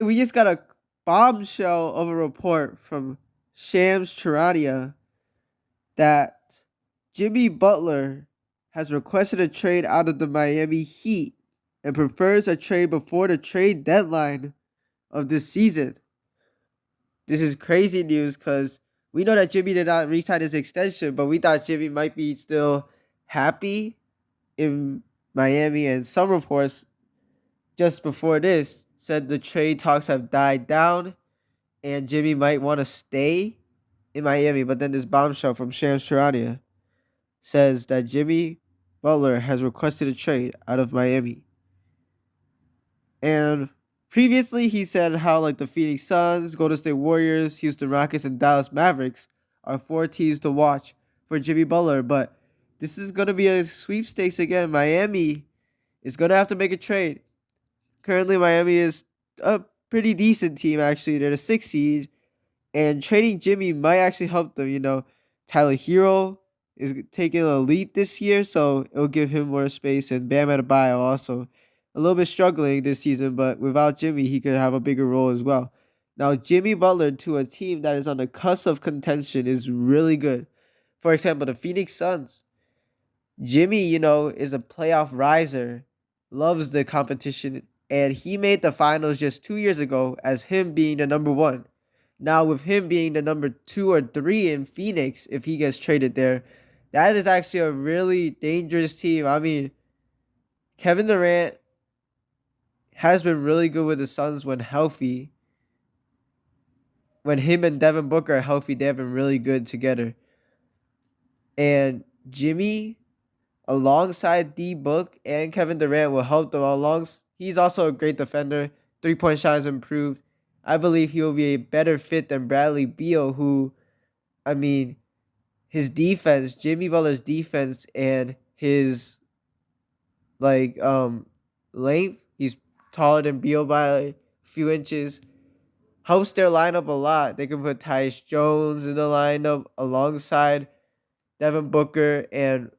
we just got a bombshell of a report from Shams Charania that Jimmy Butler has requested a trade out of the Miami Heat and prefers a trade before the trade deadline of this season. This is crazy news because we know that Jimmy did not re-sign his extension, but we thought Jimmy might be still happy in Miami, and some reports just before this said the trade talks have died down and Jimmy might want to stay in Miami. But then this bombshell from Shams Charania says that Jimmy Butler has requested a trade out of Miami. And previously he said how like the Phoenix Suns, Golden State Warriors, Houston Rockets, and Dallas Mavericks are 4 teams to watch for Jimmy Butler. But this is gonna be a sweepstakes again. Miami is gonna have to make a trade. Currently Miami is a pretty decent team actually. They're the 6th seed. And trading Jimmy might actually help them. Tyler Hero is taking a leap this year, so it'll give him more space. And Bam Adebayo also a little bit struggling this season, but without Jimmy, he could have a bigger role as well. Now, Jimmy Butler to a team that is on the cusp of contention is really good. For example, the Phoenix Suns. Jimmy, is a playoff riser, loves the competition, and he made the finals just 2 years ago as him being the number one. Now, with him being the number 2 or 3 in Phoenix, if he gets traded there, that is actually a really dangerous team. I mean, Kevin Durant has been really good with the Suns when healthy. When him and Devin Booker are healthy, they have been really good together. And Jimmy, alongside D Book and Kevin Durant, will help them along. He's also a great defender. 3-point shot has improved. I believe he will be a better fit than Bradley Beal, who, I mean, his defense, Jimmy Butler's defense, and his length, he's taller than Beal by a few inches, helps their lineup a lot. They can put Tyus Jones in the lineup alongside Devin Booker and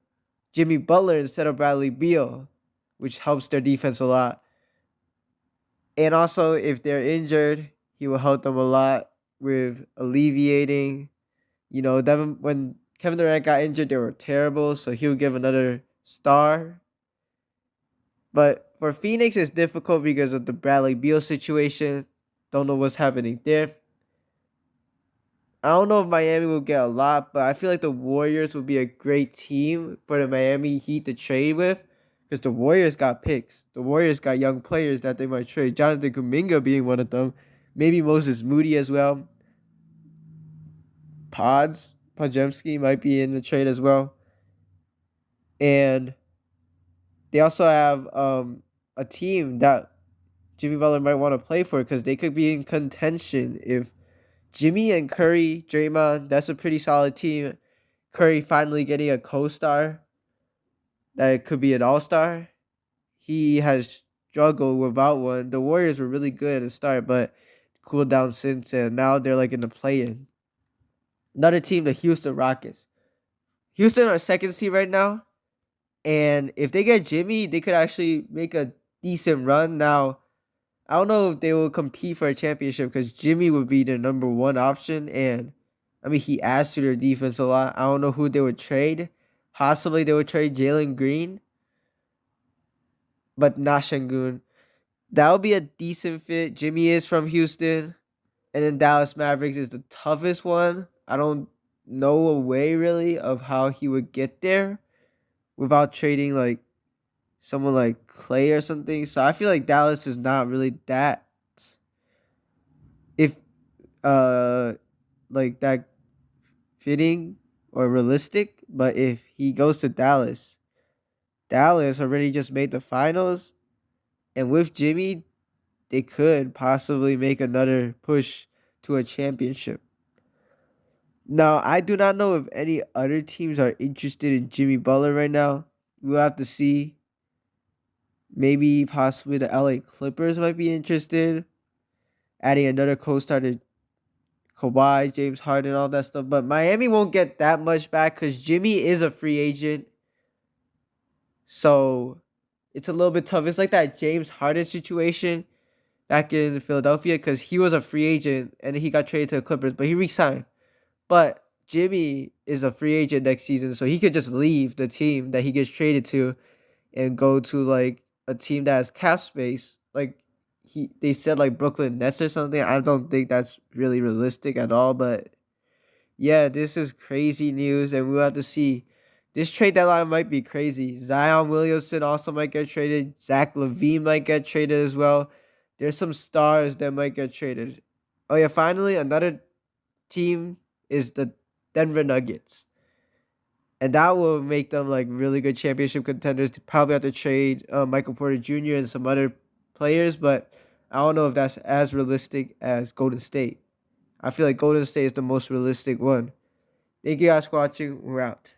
Jimmy Butler instead of Bradley Beal, which helps their defense a lot. And also, if they're injured, he will help them a lot with alleviating. When Kevin Durant got injured, they were terrible, so he'll give another star. But for Phoenix, it's difficult because of the Bradley Beal situation. Don't know what's happening there. I don't know if Miami will get a lot, but I feel like the Warriors would be a great team for the Miami Heat to trade with, because the Warriors got picks. The Warriors got young players that they might trade. Jonathan Kuminga being one of them. Maybe Moses Moody as well. Podziemski might be in the trade as well. And they also have a team that Jimmy Butler might want to play for, because they could be in contention if Jimmy and Curry, Draymond, that's a pretty solid team. Curry finally getting a co-star that could be an all-star. He has struggled without one. The Warriors were really good at the start, but cooled down since, and now they're in the play-in. Another team, the Houston Rockets. Houston are 2nd seed right now, and if they get Jimmy, they could actually make a decent run. Now, I don't know if they will compete for a championship because Jimmy would be the number 1 option. And, he adds to their defense a lot. I don't know who they would trade. Possibly they would trade Jalen Green, but not Şengün. That would be a decent fit. Jimmy is from Houston. And then Dallas Mavericks is the toughest one. I don't know a way, really, of how he would get there without trading, someone like Clay or something. So I feel like Dallas is not really that that fitting or realistic. But if he goes to Dallas already just made the finals, and with Jimmy, they could possibly make another push to a championship. Now, I do not know if any other teams are interested in Jimmy Butler right now. We'll have to see. Maybe possibly the LA Clippers might be interested. Adding another co-star to Kawhi, James Harden, all that stuff. But Miami won't get that much back because Jimmy is a free agent. So it's a little bit tough. It's like that James Harden situation. back in Philadelphia because he was a free agent and he got traded to the Clippers, but he re-signed. But Jimmy is a free agent next season, so he could just leave the team that he gets traded to and go to like a team that has cap space. Like they said like Brooklyn Nets or something. I don't think that's really realistic at all, but yeah, this is crazy news, and we'll have to see. This trade deadline might be crazy. Zion Williamson also might get traded. Zach LaVine might get traded as well. There's some stars that might get traded. Oh yeah, finally another team is the Denver Nuggets, and that will make them like really good championship contenders. They probably have to trade Michael Porter Jr. and some other players, but I don't know if that's as realistic as Golden State. I feel like Golden State is the most realistic one. Thank you guys for watching. We're out.